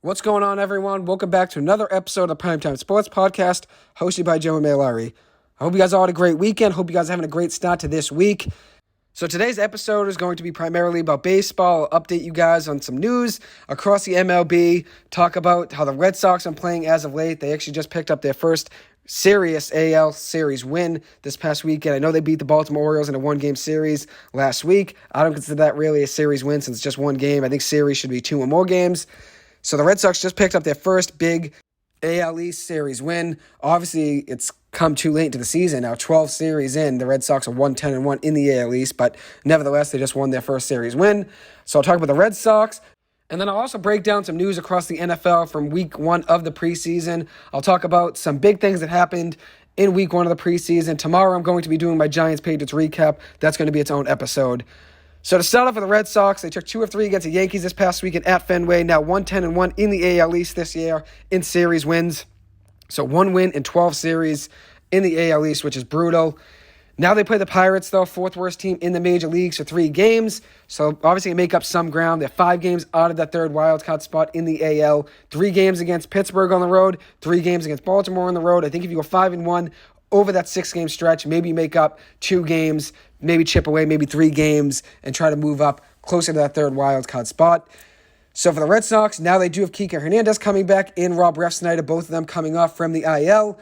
What's going on, everyone? Welcome back to another episode of Primetime Sports Podcast, hosted by Joe and Larry. I hope you guys all had a great weekend. Hope you guys are having a great start to this week. So today's episode is going to be primarily about baseball. I'll update you guys on some news across the MLB, talk about how the Red Sox are playing as of late. They actually just picked up their first serious AL series win this past weekend. I know they beat the Baltimore Orioles in a one-game series last week. I don't consider that really a series win since it's just one game. I think series should be 2 or more games. So the Red Sox just picked up their first big AL East series win. Obviously, it's come too late into the season. Now, 12 series in, the Red Sox are 1-10-1 in the AL East, but nevertheless, they just won their first series win. So I'll talk about the Red Sox, and then I'll also break down some news across the NFL from week 1 of the preseason. I'll talk about some big things that happened in week 1 of the preseason. Tomorrow, I'm going to be doing my Giants-Patriots recap. That's going to be its own episode. So to start off with the Red Sox, they took 2 of 3 against the Yankees this past weekend at Fenway. Now 1-10-1 in the AL East this year in series wins. So 1 win in 12 series in the AL East, which is brutal. Now they play the Pirates, though, 4th worst team in the major leagues for 3 games. So obviously make up some ground. They're 5 games out of that 3rd wildcard spot in the AL. 3 games against Pittsburgh on the road, 3 games against Baltimore on the road. I think if you go 5-1 over that 6-game stretch, maybe make up 2 games, maybe chip away maybe 3 games and try to move up closer to that 3rd wildcard spot. So for the Red Sox, now they do have Kiké Hernandez coming back and Rob Refsnyder, both of them coming off from the IL.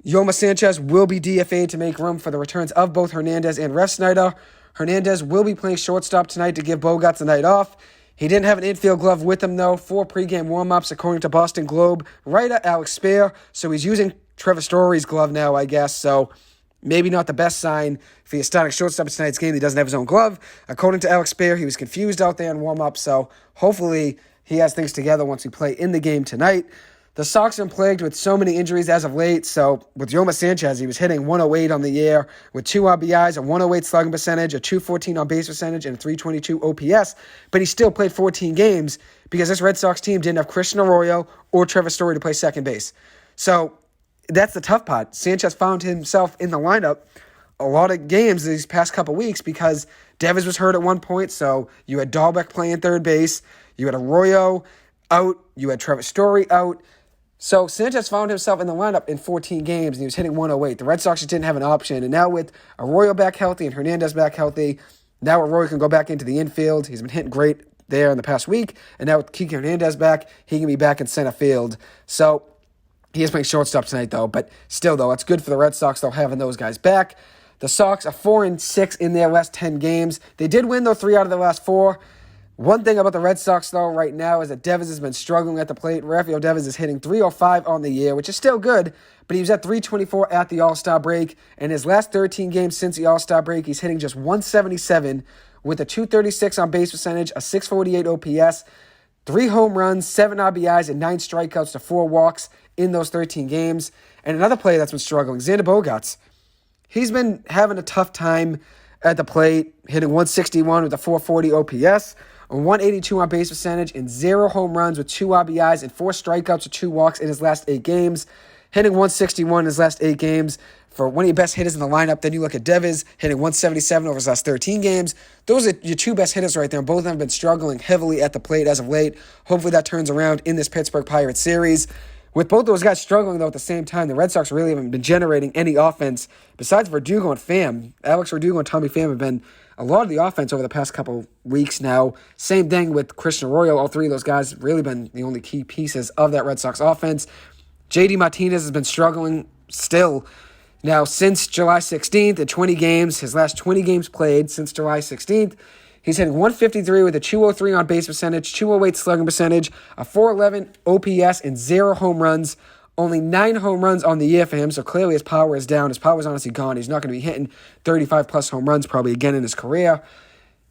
Yoma Sanchez will be DFA'd to make room for the returns of both Hernandez and Refsnyder. Hernandez will be playing shortstop tonight to give Bogaerts a night off. He didn't have an infield glove with him, though, for pregame warm-ups, according to Boston Globe writer Alex Spear. So he's using Trevor Story's glove now, I guess. So maybe not the best sign if he's starting shortstop in tonight's game. He doesn't have his own glove. According to Alex Spear, he was confused out there in warm-up. So hopefully he has things together once we play in the game tonight. The Sox have been plagued with so many injuries as of late. So with Yoma Sanchez, he was hitting 108 on the year with 2 RBIs, a 108 slugging percentage, a 214 on base percentage, and a 322 OPS. But he still played 14 games because this Red Sox team didn't have Christian Arroyo or Trevor Story to play second base. So that's the tough part. Sanchez found himself in the lineup a lot of games these past couple weeks because Devers was hurt at one point. So you had Dahlbeck playing third base. You had Arroyo out. You had Trevor Story out. So Sanchez found himself in the lineup in 14 games, and he was hitting 108. The Red Sox just didn't have an option. And now with Arroyo back healthy and Hernandez back healthy, now Arroyo can go back into the infield. He's been hitting great there in the past week. And now with Kiké Hernandez back, he can be back in center field. So he is playing shortstop tonight, though. But still, though, it's good for the Red Sox, though, having those guys back. The Sox are 4-6 in their last 10 games. They did win, though, 3 out of their last 4. One thing about the Red Sox, though, right now is that Devers has been struggling at the plate. Rafael Devers is hitting .305 on the year, which is still good, but he was at .324 at the All-Star break. In his last 13 games since the All-Star break, he's hitting just .177 with a .236 on base percentage, a .648 OPS, 3 home runs, 7 RBIs, and 9 strikeouts to 4 walks in those 13 games. And another player that's been struggling, Xander Bogaerts. He's been having a tough time at the plate, hitting .161 with a .440 OPS, a .182 on base percentage, and 0 home runs with 2 RBIs and 4 strikeouts or 2 walks in his last 8 games. Hitting .161 in his last 8 games for one of your best hitters in the lineup. Then you look at Devers, hitting .177 over his last 13 games. Those are your 2 best hitters right there. Both of them have been struggling heavily at the plate as of late. Hopefully that turns around in this Pittsburgh Pirates series. With both those guys struggling, though, at the same time, the Red Sox really haven't been generating any offense besides Verdugo and Pham. Alex Verdugo and Tommy Pham have been a lot of the offense over the past couple weeks now. Same thing with Christian Arroyo. All 3 of those guys have really been the only key pieces of that Red Sox offense. J.D. Martinez has been struggling still. Now, since July 16th, in 20 games, his last 20 games played since July 16th, he's hitting .153 with a .203 on base percentage, .208 slugging percentage, a .411 OPS, and 0 home runs. Only 9 home runs on the year for him, so clearly his power is down. His power is honestly gone. He's not going to be hitting 35-plus home runs probably again in his career.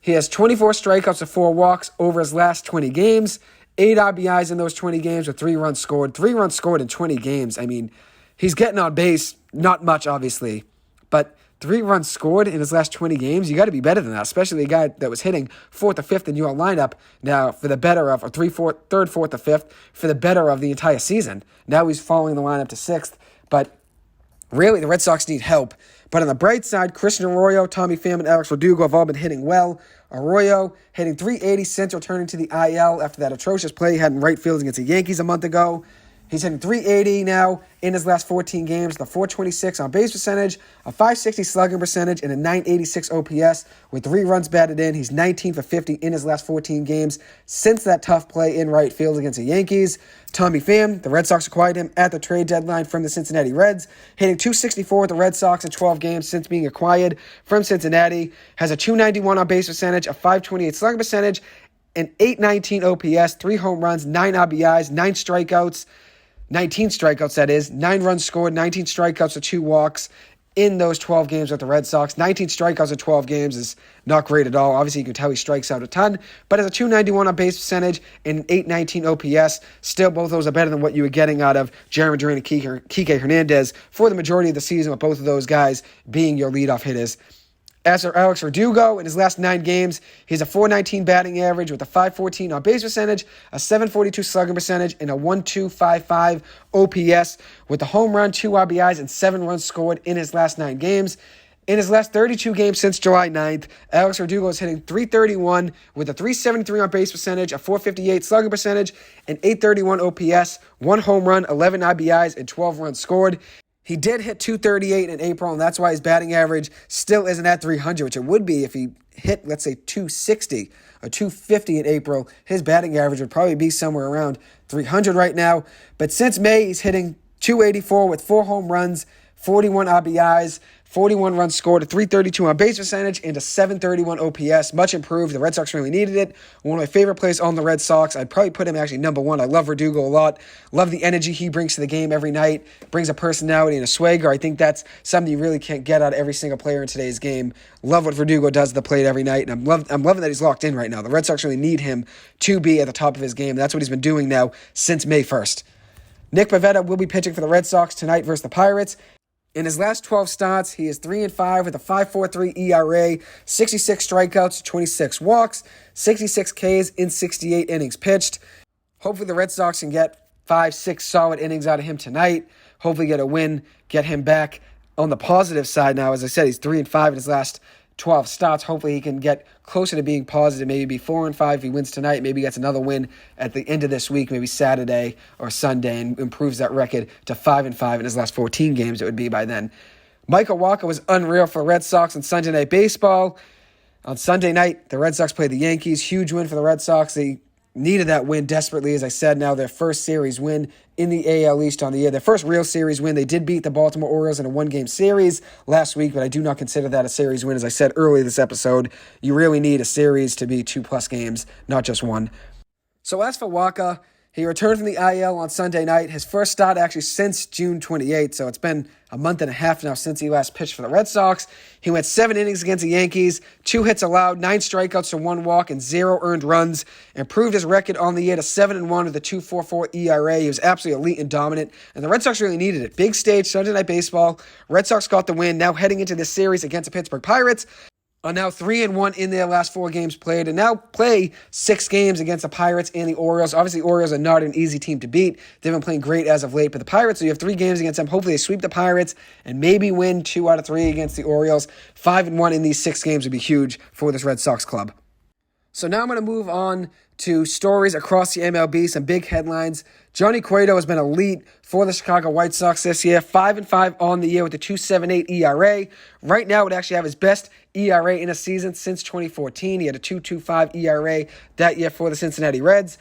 He has 24 strikeouts to 4 walks over his last 20 games, 8 RBIs in those 20 games with 3 runs scored. 3 runs scored in 20 games. I mean, he's getting on base, not much, obviously, but 3 runs scored in his last 20 games, you got to be better than that, especially a guy that was hitting 4th or 5th in your lineup now for the better of, or 3rd, 4th, or 5th for the better of the entire season. Now he's following the lineup to 6th, but really the Red Sox need help. But on the bright side, Christian Arroyo, Tommy Pham, and Alex Verdugo have all been hitting well. Arroyo hitting .380 since returning to the IL after that atrocious play he had in right field against the Yankees a month ago. He's hitting .380 now in his last 14 games, the .426 on base percentage, a .560 slugging percentage, and a .986 OPS with 3 runs batted in. He's 19 for 50 in his last 14 games since that tough play in right field against the Yankees. Tommy Pham, the Red Sox acquired him at the trade deadline from the Cincinnati Reds, hitting .264 with the Red Sox in 12 games since being acquired from Cincinnati, has a .291 on base percentage, a .528 slugging percentage, an .819 OPS, 3 home runs, 9 RBIs, 19 strikeouts, that is. 9 runs scored, 19 strikeouts to 2 walks in those 12 games with the Red Sox. 19 strikeouts in 12 games is not great at all. Obviously, you can tell he strikes out a ton, but as a .291 on base percentage and an .819 OPS, still both of those are better than what you were getting out of Jeremy Duran and Kiké Hernandez for the majority of the season, with both of those guys being your leadoff hitters. As for Alex Verdugo, in his last 9 games, he's a .419 batting average with a .514 on base percentage, a .742 slugging percentage, and a .1255 OPS with a home run, 2 RBIs, and 7 runs scored in his last 9 games. In his last 32 games since July 9th, Alex Verdugo is hitting .331 with a .373 on base percentage, a .458 slugging percentage, an .831 OPS, 1 home run, 11 RBIs, and 12 runs scored. He did hit .238 in April, and that's why his batting average still isn't at .300, which it would be if he hit, let's say, .260 or .250 in April. His batting average would probably be somewhere around .300 right now. But since May, he's hitting .284 with 4 home runs, 41 RBIs, 41 runs scored, a .332 on base percentage, and a .731 OPS. Much improved. The Red Sox really needed it. One of my favorite players on the Red Sox. I'd probably put him actually number 1. I love Verdugo a lot. Love the energy he brings to the game every night. Brings a personality and a swagger. I think that's something you really can't get out of every single player in today's game. Love what Verdugo does to the plate every night, and I'm loving that he's locked in right now. The Red Sox really need him to be at the top of his game. That's what he's been doing now since May 1st. Nick Pivetta will be pitching for the Red Sox tonight versus the Pirates. In his last 12 starts, he is 3-5 with a 5.43 ERA, 66 strikeouts, 26 walks, 66 Ks in 68 innings pitched. Hopefully the Red Sox can get 5-6 solid innings out of him tonight. Hopefully get a win, get him back on the positive side now. As I said, he's 3-5 in his last 12 starts. Hopefully he can get closer to being positive, maybe be 4-5 if he wins tonight. Maybe he gets another win at the end of this week, maybe Saturday or Sunday, and improves that record to 5-5 in his last 14 games. It would be by then. Michael Walker was unreal for the Red Sox on Sunday Night Baseball. On Sunday night, the Red Sox played the Yankees. Huge win for the Red Sox. They needed that win desperately, as I said. Now their first series win in the AL East on the year. Their first real series win. They did beat the Baltimore Orioles in a 1-game series last week, but I do not consider that a series win. As I said earlier this episode, you really need a series to be 2+ games, not just 1. So as for Walker, he returned from the IL on Sunday night. His first start actually since June 28th, so it's been a month and a half now since he last pitched for the Red Sox. He went 7 innings against the Yankees, 2 hits allowed, 9 strikeouts to 1 walk, and 0 earned runs. Improved his record on the year to 7-1 with a 2.44 ERA. He was absolutely elite and dominant, and the Red Sox really needed it. Big stage, Sunday Night Baseball. Red Sox got the win. Now heading into this series against the Pittsburgh Pirates, are now 3-1 in their last 4 games played, and now play 6 games against the Pirates and the Orioles. Obviously, the Orioles are not an easy team to beat. They've been playing great as of late, but the Pirates, so you have 3 games against them. Hopefully, they sweep the Pirates and maybe win 2 out of 3 against the Orioles. 5-1 in these 6 games would be huge for this Red Sox club. So now I'm going to move on to stories across the MLB, some big headlines. Johnny Cueto has been elite for the Chicago White Sox this year, 5-5 on the year with a 2.78 ERA. Right now, it would actually have his best ERA in a season since 2014. He had a 2.25 ERA that year for the Cincinnati Reds.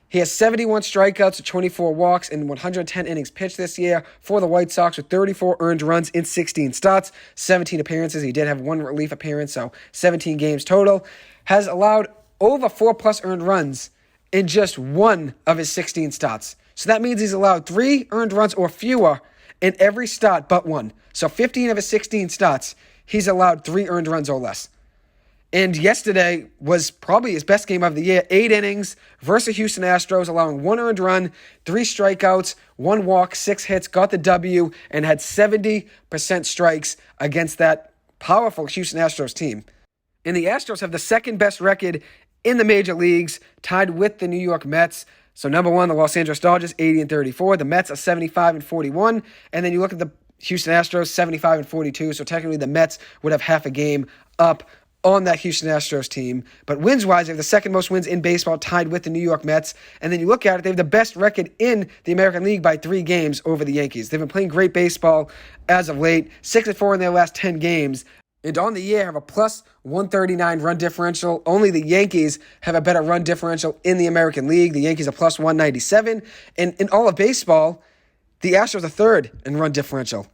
He has 71 strikeouts, 24 walks, and 110 innings pitched this year for the White Sox with 34 earned runs in 16 starts, 17 appearances. He did have 1 relief appearance, so 17 games total. Has allowed over 4+ earned runs in just 1 of his 16 starts. So that means he's allowed 3 earned runs or fewer in every start but 1. So 15 of his 16 starts, he's allowed 3 earned runs or less. And yesterday was probably his best game of the year. 8 innings versus the Houston Astros, allowing 1 earned run, 3 strikeouts, 1 walk, 6 hits, got the W, and had 70% strikes against that powerful Houston Astros team. And the Astros have the second best record in the major leagues, tied with the New York Mets. So number 1, the Los Angeles Dodgers, 80-34. The Mets are 75-41. And then you look at the Houston Astros, 75-42. So technically the Mets would have half a game up on that Houston Astros team. But wins-wise, they have the second most wins in baseball, tied with the New York Mets. And then you look at it, they have the best record in the American League by 3 games over the Yankees. They've been playing great baseball as of late, 6-4 in their last 10 games. And on the year, have a plus 139 run differential. Only the Yankees have a better run differential in the American League. The Yankees are plus 197. And in all of baseball, the Astros are third in run differential.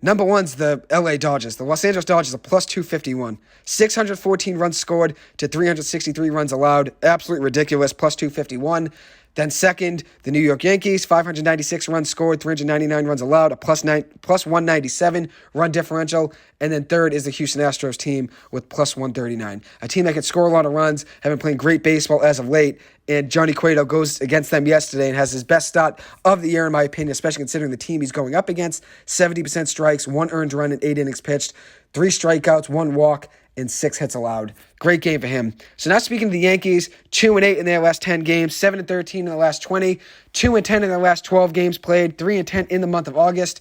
Number one's the LA Dodgers. The Los Angeles Dodgers are plus 251. 614 runs scored to 363 runs allowed. Absolutely ridiculous, plus 251. Then second, the New York Yankees, 596 runs scored, 399 runs allowed, a plus 197 run differential. And then third is the Houston Astros team with plus 139. A team that can score a lot of runs, have been playing great baseball as of late. And Johnny Cueto goes against them yesterday and has his best start of the year, in my opinion, especially considering the team he's going up against. 70% strikes, 1 earned run in 8 innings pitched, 3 strikeouts, 1 walk, and 6 hits allowed. Great game for him. So now speaking of the Yankees, 2-8 in their last 10 games, 7-13 in the last 20, 2-10 in their last 12 games played, 3-10 in the month of August.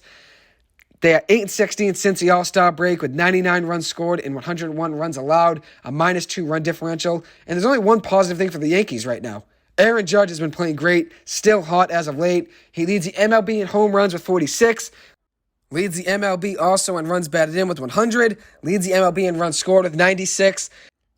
They are 8-16 since the All-Star break with 99 runs scored and 101 runs allowed, a -2 run differential. And there's only one positive thing for the Yankees right now. Aaron Judge has been playing great, still hot as of late. He leads the MLB in home runs with 46. Leads the MLB also in runs batted in with 100. Leads the MLB in runs scored with 96.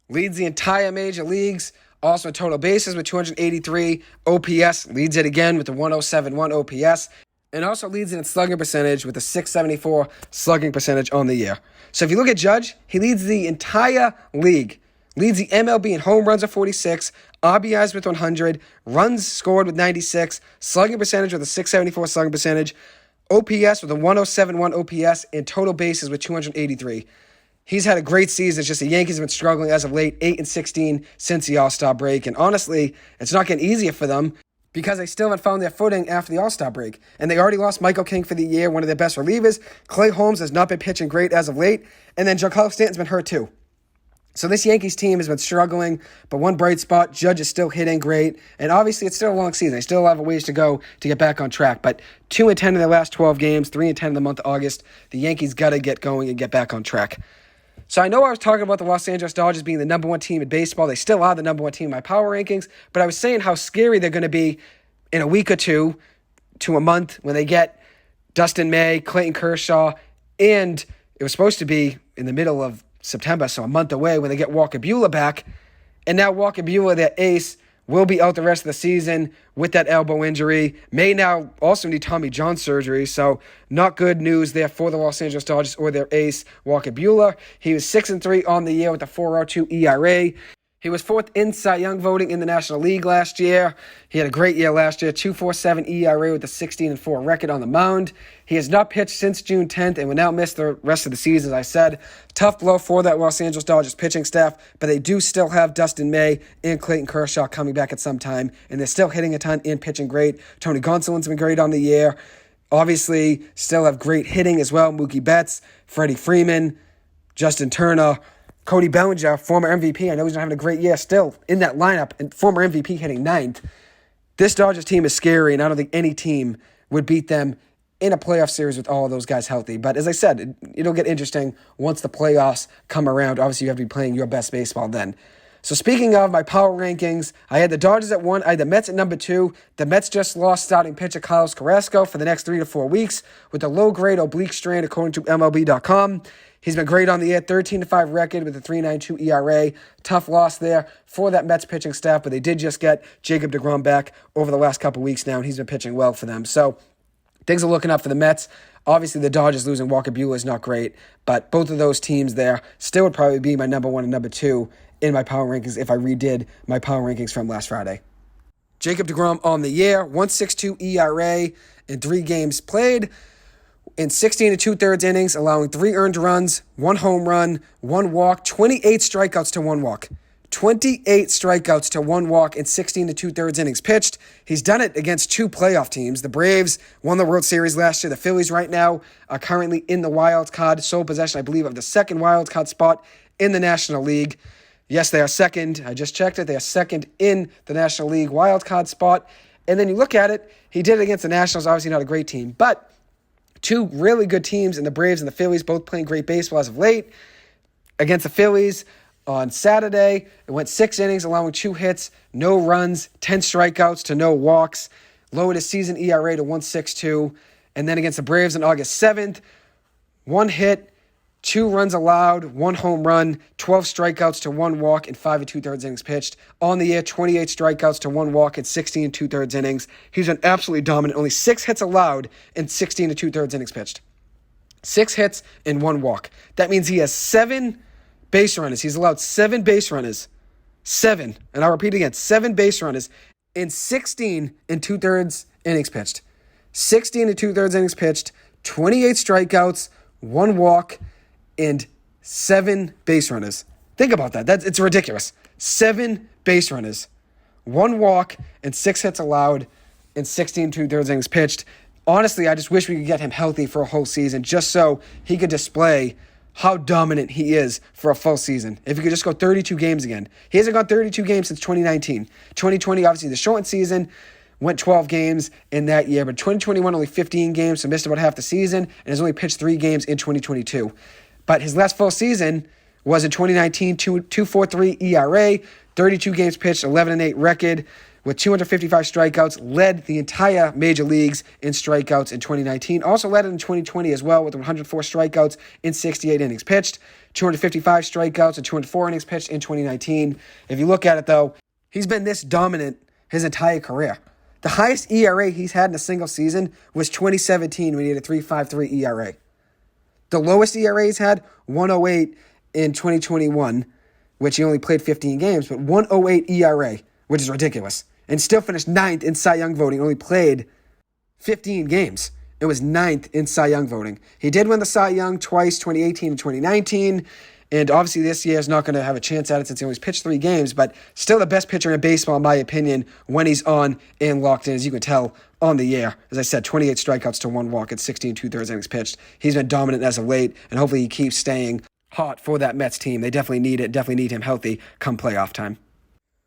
Leads the entire major leagues also in total bases with 283. OPS leads it again with the 107.1 OPS. And also leads it in slugging percentage with a 674 slugging percentage on the year. So if you look at Judge, he leads the entire league. Leads the MLB in home runs with 46, RBIs with 100, runs scored with 96, slugging percentage with a 674 slugging percentage, OPS with a 107.1 OPS, and total bases with 283. He's had a great season. It's just the Yankees have been struggling as of late, 8-16 since the All-Star break. And honestly, it's not getting easier for them because they still haven't found their footing after the All-Star break. And they already lost Michael King for the year, one of their best relievers. Clay Holmes has not been pitching great as of late. And then Giancarlo Stanton's been hurt too. So this Yankees team has been struggling, but one bright spot, Judge is still hitting great. And obviously, it's still a long season. They still have a ways to go to get back on track. But 2-10 in their last 12 games, 3-10 in the month of August. The Yankees got to get going and get back on track. So I know I was talking about the Los Angeles Dodgers being the number 1 team in baseball. They still are the number 1 team in my power rankings. But I was saying how scary they're going to be in a week or two to a month when they get Dustin May, Clayton Kershaw, and it was supposed to be in the middle of September, so a month away when they get Walker Buehler back. And now Walker Buehler, their ace, will be out the rest of the season with that elbow injury. May now also need Tommy John surgery, so not good news there for the Los Angeles Dodgers or their ace, Walker Buehler. He was 6-3 on the year with a 4.02 ERA. He was 4th in Cy Young voting in the National League last year. He had a great year last year, 2.47 ERA with a 16-4 record on the mound. He has not pitched since June 10th and will now miss the rest of the season, as I said. Tough blow for that Los Angeles Dodgers pitching staff, but they do still have Dustin May and Clayton Kershaw coming back at some time, and they're still hitting a ton and pitching great. Tony Gonsolin's been great on the year. Obviously, still have great hitting as well. Mookie Betts, Freddie Freeman, Justin Turner, Cody Bellinger, former MVP. I know he's not having a great year still in that lineup, and former MVP hitting 9th. This Dodgers team is scary, and I don't think any team would beat them in a playoff series with all of those guys healthy. But as I said, it'll get interesting once the playoffs come around. Obviously, you have to be playing your best baseball then. So speaking of my power rankings, I had the Dodgers at 1. I had the Mets at number 2. The Mets just lost starting pitcher Carlos Carrasco for the next 3 to 4 weeks with a low-grade oblique strain, according to MLB.com. He's been great on the year, 13-5 record with a 3.92 ERA. Tough loss there for that Mets pitching staff, but they did just get Jacob DeGrom back over the last couple weeks now, and he's been pitching well for them. So things are looking up for the Mets. Obviously, the Dodgers losing Walker Buehler is not great, but both of those teams there still would probably be my number 1 and number 2 in my power rankings if I redid my power rankings from last Friday. Jacob DeGrom on the year, 1.62 ERA in 3 games played. In 16 2/3 innings, allowing 3 earned runs, 1 home run, 1 walk, 28 strikeouts to 1 walk. 28 strikeouts to 1 walk in 16 2/3 innings pitched. He's done it against 2 playoff teams. The Braves won the World Series last year. The Phillies right now are currently in the wild card, sole possession, I believe, of the 2nd wild card spot in the National League. Yes, they are 2nd. I just checked it. They are 2nd in the National League wild card spot. And then you look at it, he did it against the Nationals, obviously not a great team, but 2 really good teams in the Braves and the Phillies, both playing great baseball as of late. Against the Phillies, On Saturday, it went 6 innings, allowing 2 hits, no runs, 10 strikeouts to no walks, lowered his season ERA to 1.62. And then against the Braves on August 7th, 1 hit, 2 runs allowed, 1 home run, 12 strikeouts to 1 walk, and 5 2/3 innings pitched. On the year, 28 strikeouts to 1 walk and 16 2/3 innings. He's been absolutely dominant. Only 6 hits allowed and 16 2/3 innings pitched. 6 hits and 1 walk. That means he has 7 base runners. He's allowed 7 base runners. 7. And I'll repeat again, 7 base runners and 16 2/3 innings pitched. 16 2/3 innings pitched, 28 strikeouts, 1 walk, and 7 base runners. Think about that. It's ridiculous. 7 base runners, 1 walk, and 6 hits allowed, and 16 2/3 innings pitched. Honestly, I just wish we could get him healthy for a whole season just so he could display how dominant he is for a full season. If he could just go 32 games again. He hasn't gone 32 games since 2019. 2020, obviously, the shortened season, went 12 games in that year, but 2021 only 15 games, so missed about half the season, and has only pitched 3 games in 2022. But his last full season was in 2019, 2.43 ERA, 32 games pitched, 11-8 record, with 255 strikeouts, led the entire major leagues in strikeouts in 2019. Also led it in 2020 as well with 104 strikeouts in 68 innings pitched, 255 strikeouts and 204 innings pitched in 2019. If you look at it, though, he's been this dominant his entire career. The highest ERA he's had in a single season was 2017 when he had a 3.53 ERA. The lowest ERA he's had, 1.08 in 2021, which he only played 15 games, but 1.08 ERA, which is ridiculous. And still finished 9th in Cy Young voting, only played 15 games. It was 9th in Cy Young voting. He did win the Cy Young twice, 2018 and 2019, and obviously this year is not going to have a chance at it since he only pitched 3 games, but still the best pitcher in baseball, in my opinion, when he's on and locked in, as you can tell on the year. As I said, 28 strikeouts to 1 walk at 16 2/3 innings pitched. He's been dominant as of late, and hopefully he keeps staying hot for that Mets team. They definitely need it, definitely need him healthy come playoff time.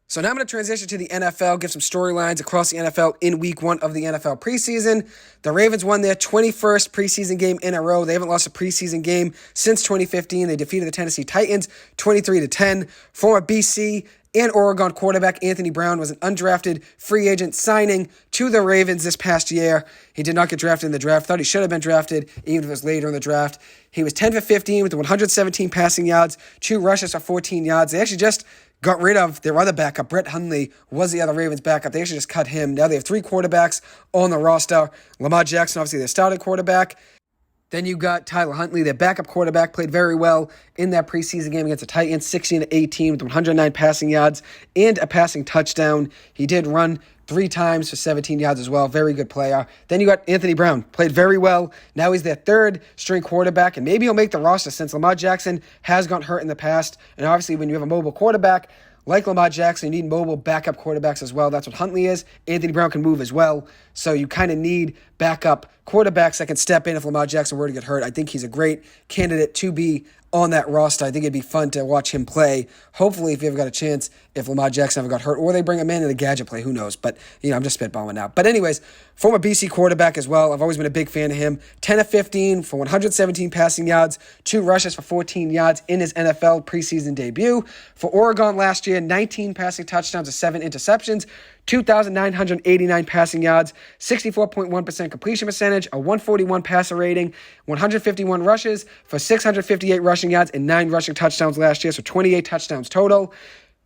So now I'm going to transition to the NFL, give some storylines across the NFL in week 1 of the NFL preseason. The Ravens won their 21st preseason game in a row. They haven't lost a preseason game since 2015. They defeated the Tennessee Titans 23-10. Former BC and Oregon quarterback Anthony Brown was an undrafted free agent signing to the Ravens this past year. He did not get drafted in the draft. Thought he should have been drafted even if it was later in the draft. He was 10 for 15 with 117 passing yards, 2 rushes for 14 yards. They actually just got rid of their other backup. Brett Hundley was the other Ravens backup. They actually just cut him. Now they have 3 quarterbacks on the roster. Lamar Jackson, obviously their starting quarterback. Then you got Tyler Huntley, their backup quarterback, played very well in that preseason game against the Titans, 16-18 with 109 passing yards and a passing touchdown. He did run 3 times for 17 yards as well. Very good player. Then you got Anthony Brown, played very well. Now he's their 3rd string quarterback, and maybe he'll make the roster since Lamar Jackson has gotten hurt in the past. And obviously when you have a mobile quarterback like Lamar Jackson, you need mobile backup quarterbacks as well. That's what Huntley is. Anthony Brown can move as well. So you kind of need backup quarterbacks that can step in if Lamar Jackson were to get hurt. I think he's a great candidate to be on that roster. I think it'd be fun to watch him play. Hopefully, if you ever got a chance, if Lamar Jackson ever got hurt, or they bring him in a gadget play, who knows? But, I'm just spitballing now. But anyways, former BC quarterback as well. I've always been a big fan of him. 10 of 15 for 117 passing yards, 2 rushes for 14 yards in his NFL preseason debut. For Oregon last year, 19 passing touchdowns and 7 interceptions, 2,989 passing yards, 64.1% completion percentage, a 141 passer rating, 151 rushes for 658 rushing yards and 9 rushing touchdowns last year, so 28 touchdowns total.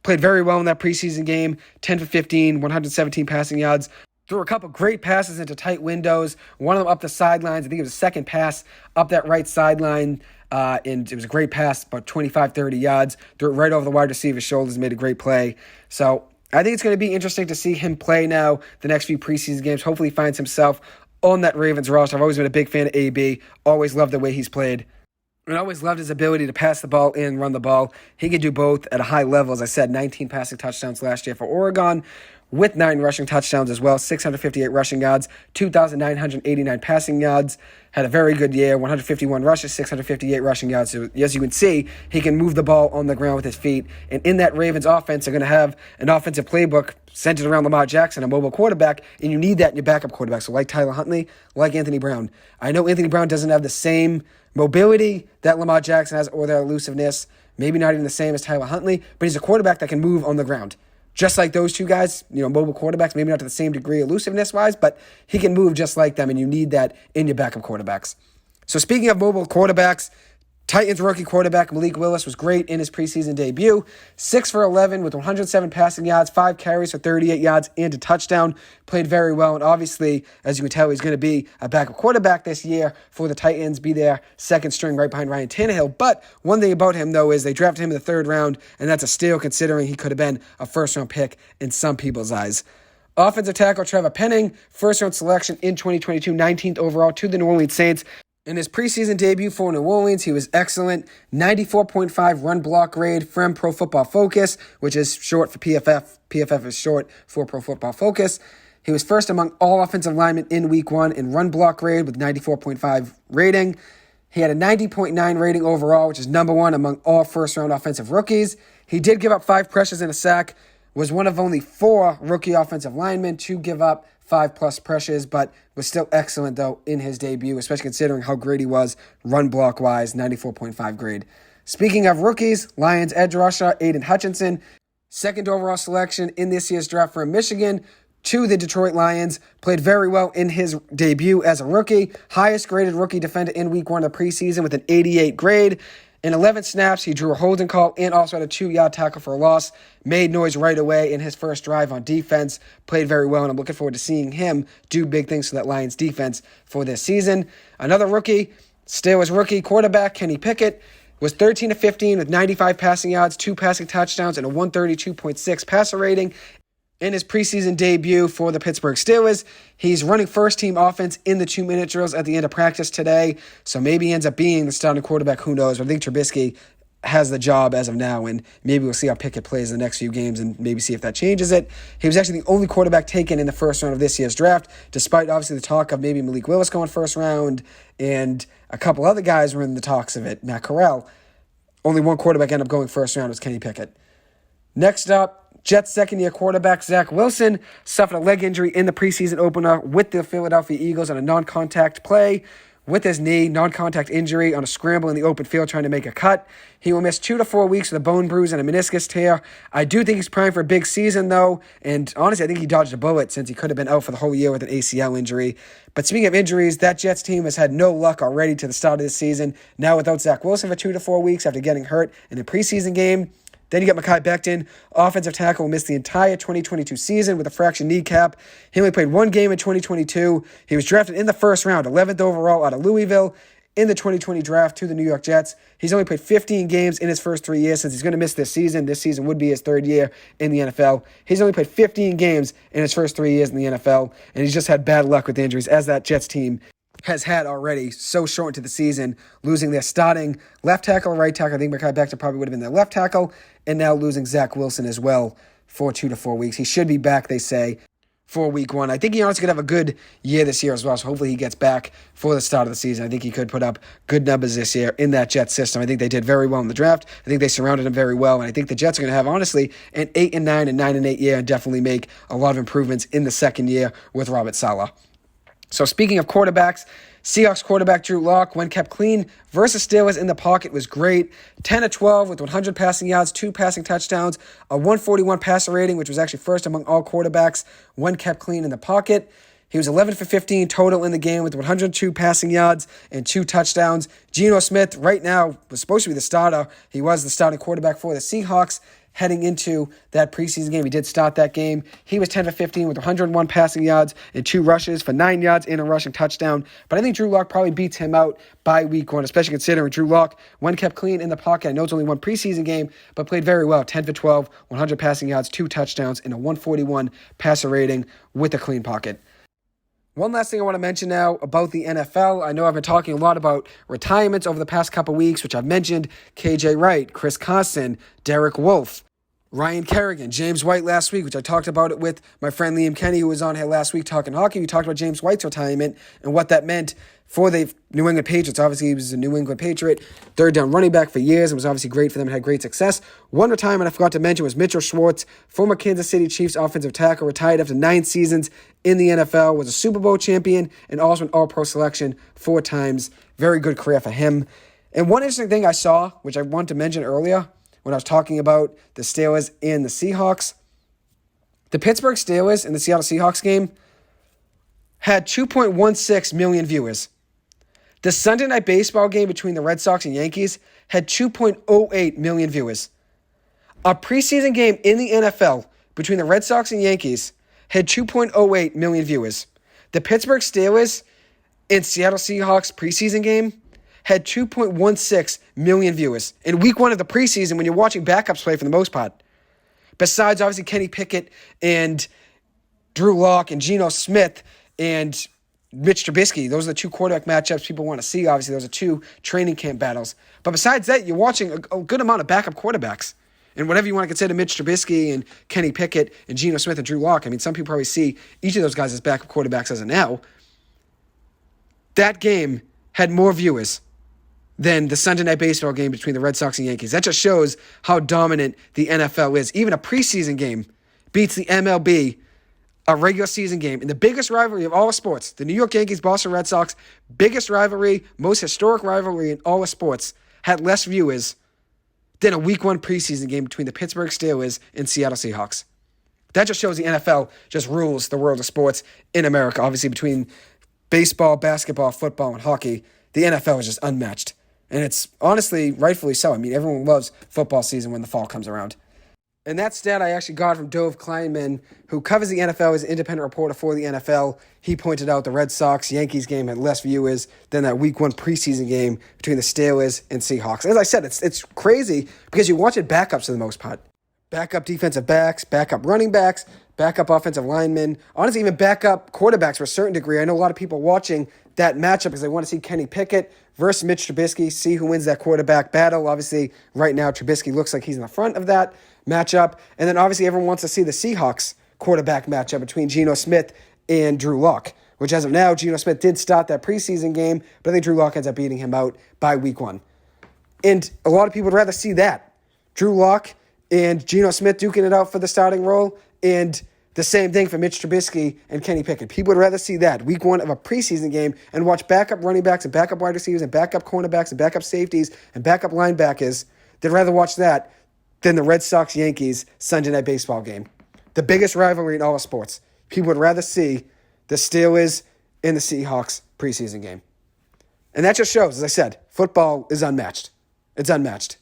Played very well in that preseason game, 10 for 15, 117 passing yards. Threw a couple great passes into tight windows, one of them up the sidelines. I think it was a second pass up that right sideline, and it was a great pass, about 25, 30 yards. Threw it right over the wide receiver's shoulders, made a great play. So I think it's going to be interesting to see him play now the next few preseason games. Hopefully he finds himself on that Ravens roster. I've always been a big fan of AB. Always loved the way he's played. And always loved his ability to pass the ball and run the ball. He can do both at a high level. As I said, 19 passing touchdowns last year for Oregon, with 9 rushing touchdowns as well, 658 rushing yards, 2,989 passing yards. Had a very good year, 151 rushes, 658 rushing yards. So as you can see, he can move the ball on the ground with his feet. And in that Ravens offense, they're going to have an offensive playbook centered around Lamar Jackson, a mobile quarterback, and you need that in your backup quarterback. So like Tyler Huntley, like Anthony Brown. I know Anthony Brown doesn't have the same mobility that Lamar Jackson has or their elusiveness, maybe not even the same as Tyler Huntley, but he's a quarterback that can move on the ground. Just like those two guys, mobile quarterbacks, maybe not to the same degree elusiveness-wise, but he can move just like them, and you need that in your backup quarterbacks. So speaking of mobile quarterbacks, Titans rookie quarterback Malik Willis was great in his preseason debut. 6 for 11 with 107 passing yards, 5 carries for 38 yards, and a touchdown. Played very well, and obviously, as you can tell, he's going to be a backup quarterback this year for the Titans, be their second string right behind Ryan Tannehill. But one thing about him, though, is they drafted him in the 3rd round, and that's a steal considering he could have been a first-round pick in some people's eyes. Offensive tackle Trevor Penning, first-round selection in 2022, 19th overall to the New Orleans Saints. In his preseason debut for New Orleans, he was excellent. 94.5 run block grade from Pro Football Focus, which is short for PFF. PFF is short for Pro Football Focus. He was first among all offensive linemen in Week 1 in run block grade with 94.5 rating. He had a 90.9 rating overall, which is number 1 among all first-round offensive rookies. He did give up 5 pressures and a sack, was one of only 4 rookie offensive linemen to give up 5+ pressures, but was still excellent, though, in his debut, especially considering how great he was run block-wise, 94.5 grade. Speaking of rookies, Lions edge rusher Aiden Hutchinson, 2nd overall selection in this year's draft from Michigan to the Detroit Lions, played very well in his debut as a rookie. Highest graded rookie defender in Week 1 of the preseason with an 88 grade. In 11 snaps, he drew a holding call and also had a 2-yard tackle for a loss. Made noise right away in his first drive on defense. Played very well, and I'm looking forward to seeing him do big things for that Lions defense for this season. Another rookie, Steelers rookie quarterback Kenny Pickett, was 13 of 15 with 95 passing yards, 2 passing touchdowns, and a 132.6 passer rating. In his preseason debut for the Pittsburgh Steelers, he's running first-team offense in the 2-minute drills at the end of practice today, so maybe he ends up being the starting quarterback, who knows. But I think Trubisky has the job as of now, and maybe we'll see how Pickett plays in the next few games and maybe see if that changes it. He was actually the only quarterback taken in the first round of this year's draft, despite obviously the talk of maybe Malik Willis going first round, and a couple other guys were in the talks of it. Matt Corral. Only one quarterback ended up going first round was Kenny Pickett. Next up, Jets second-year quarterback Zach Wilson suffered a leg injury in the preseason opener with the Philadelphia Eagles on a non-contact play with his knee, non-contact injury on a scramble in the open field trying to make a cut. He will miss 2 to 4 weeks with a bone bruise and a meniscus tear. I do think he's primed for a big season, though, and honestly, I think he dodged a bullet since he could have been out for the whole year with an ACL injury. But speaking of injuries, that Jets team has had no luck already to the start of this season. Now without Zach Wilson for 2 to 4 weeks after getting hurt in the preseason game. Then you got Mekhi Becton, offensive tackle, who missed the entire 2022 season with a fractured kneecap. He only played 1 game in 2022. He was drafted in the first round, 11th overall out of Louisville in the 2020 draft to the New York Jets. He's only played 15 games in his first 3 years since he's going to miss this season. This season would be his 3rd year in the NFL. He's only played 15 games in his first 3 years in the NFL, and he's just had bad luck with injuries, as that Jets team has had already so short into the season, losing their starting left tackle, right tackle. I think Mekhi Becton probably would have been their left tackle, and now losing Zach Wilson as well for 2 to 4 weeks. He should be back, they say, for Week 1. I think he honestly could have a good year this year as well, so hopefully he gets back for the start of the season. I think he could put up good numbers this year in that Jets system. I think they did very well in the draft. I think they surrounded him very well, and I think the Jets are going to have, honestly, an 8-9 and 9-8 year and definitely make a lot of improvements in the second year with Robert Saleh. So speaking of quarterbacks, Seahawks quarterback Drew Lock, when kept clean versus Steelers in the pocket, was great. 10 of 12 with 100 passing yards, 2 passing touchdowns, a 141 passer rating, which was actually first among all quarterbacks when kept clean in the pocket. He was 11 for 15 total in the game with 102 passing yards and 2 touchdowns. Geno Smith right now was supposed to be the starter. He was the starting quarterback for the Seahawks heading into that preseason game. He did start that game. He was 10 for 15 with 101 passing yards and 2 rushes for 9 yards and a rushing touchdown. But I think Drew Lock probably beats him out by Week 1, especially considering Drew Lock, when kept clean in the pocket, I know it's only one preseason game, but played very well. 10 for 12, 100 passing yards, 2 touchdowns, and a 141 passer rating with a clean pocket. One last thing I want to mention now about the NFL. I know I've been talking a lot about retirements over the past couple weeks, which I've mentioned KJ Wright, Chris Carson, Derek Wolfe, Ryan Kerrigan, James White last week, which I talked about it with my friend Liam Kenny, who was on here last week talking hockey. We talked about James White's retirement and what that meant for the New England Patriots. Obviously, he was a New England Patriot, third down running back for years, and was obviously great for them and had great success. One retirement I forgot to mention was Mitchell Schwartz, former Kansas City Chiefs offensive tackle, retired after 9 seasons in the NFL, was a Super Bowl champion, and also an All-Pro selection 4 times. Very good career for him. And one interesting thing I saw, which I wanted to mention earlier when I was talking about the Steelers and the Seahawks, the Pittsburgh Steelers and the Seattle Seahawks game had 2.16 million viewers. The Sunday Night Baseball game between the Red Sox and Yankees had 2.08 million viewers. A preseason game in the NFL between the Red Sox and Yankees had 2.08 million viewers. The Pittsburgh Steelers and Seattle Seahawks preseason game had 2.16 million viewers. In week one of the preseason, when you're watching backups play for the most part, besides obviously Kenny Pickett and Drew Lock and Geno Smith and Mitch Trubisky, those are the two quarterback matchups people want to see. Obviously, those are two training camp battles. But besides that, you're watching a good amount of backup quarterbacks. And whatever you want to consider Mitch Trubisky and Kenny Pickett and Geno Smith and Drew Lock, I mean, some people probably see each of those guys as backup quarterbacks as of now. That game had more viewers than the Sunday Night Baseball game between the Red Sox and Yankees. That just shows how dominant the NFL is. Even a preseason game beats the MLB, a regular season game. In the biggest rivalry of all of sports, the New York Yankees, Boston Red Sox, biggest rivalry, most historic rivalry in all of sports, had less viewers than a week one preseason game between the Pittsburgh Steelers and Seattle Seahawks. That just shows the NFL just rules the world of sports in America. Obviously, between baseball, basketball, football, and hockey, the NFL is just unmatched. And it's honestly, rightfully so. I mean, everyone loves football season when the fall comes around. And that stat I actually got from Dove Kleinman, who covers the NFL as an independent reporter for the NFL. He pointed out the Red Sox-Yankees game had less viewers than that week one preseason game between the Steelers and Seahawks. As I said, it's crazy because you watch it backups for the most part. Backup defensive backs, backup running backs, backup offensive linemen, honestly even backup quarterbacks to a certain degree. I know a lot of people watching that matchup because they want to see Kenny Pickett versus Mitch Trubisky, see who wins that quarterback battle. Obviously, right now, Trubisky looks like he's in the front of that matchup. And then obviously everyone wants to see the Seahawks quarterback matchup between Geno Smith and Drew Lock, which as of now, Geno Smith did start that preseason game, but I think Drew Lock ends up beating him out by week one. And a lot of people would rather see that. Drew Lock and Geno Smith duking it out for the starting role, and the same thing for Mitch Trubisky and Kenny Pickett. People would rather see that week one of a preseason game and watch backup running backs and backup wide receivers and backup cornerbacks and backup safeties and backup linebackers. They'd rather watch that than the Red Sox-Yankees Sunday Night Baseball game. The biggest rivalry in all of sports. People would rather see the Steelers and the Seahawks preseason game. And that just shows, as I said, football is unmatched. It's unmatched.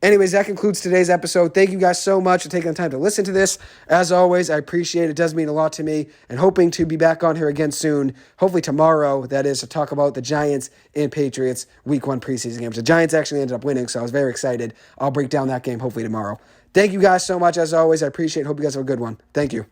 Anyways, that concludes today's episode. Thank you guys so much for taking the time to listen to this. As always, I appreciate it. It does mean a lot to me. And hoping to be back on here again soon. Hopefully tomorrow, that is, to talk about the Giants and Patriots week one preseason games. The Giants actually ended up winning, so I was very excited. I'll break down that game hopefully tomorrow. Thank you guys so much, as always. I appreciate it. Hope you guys have a good one. Thank you.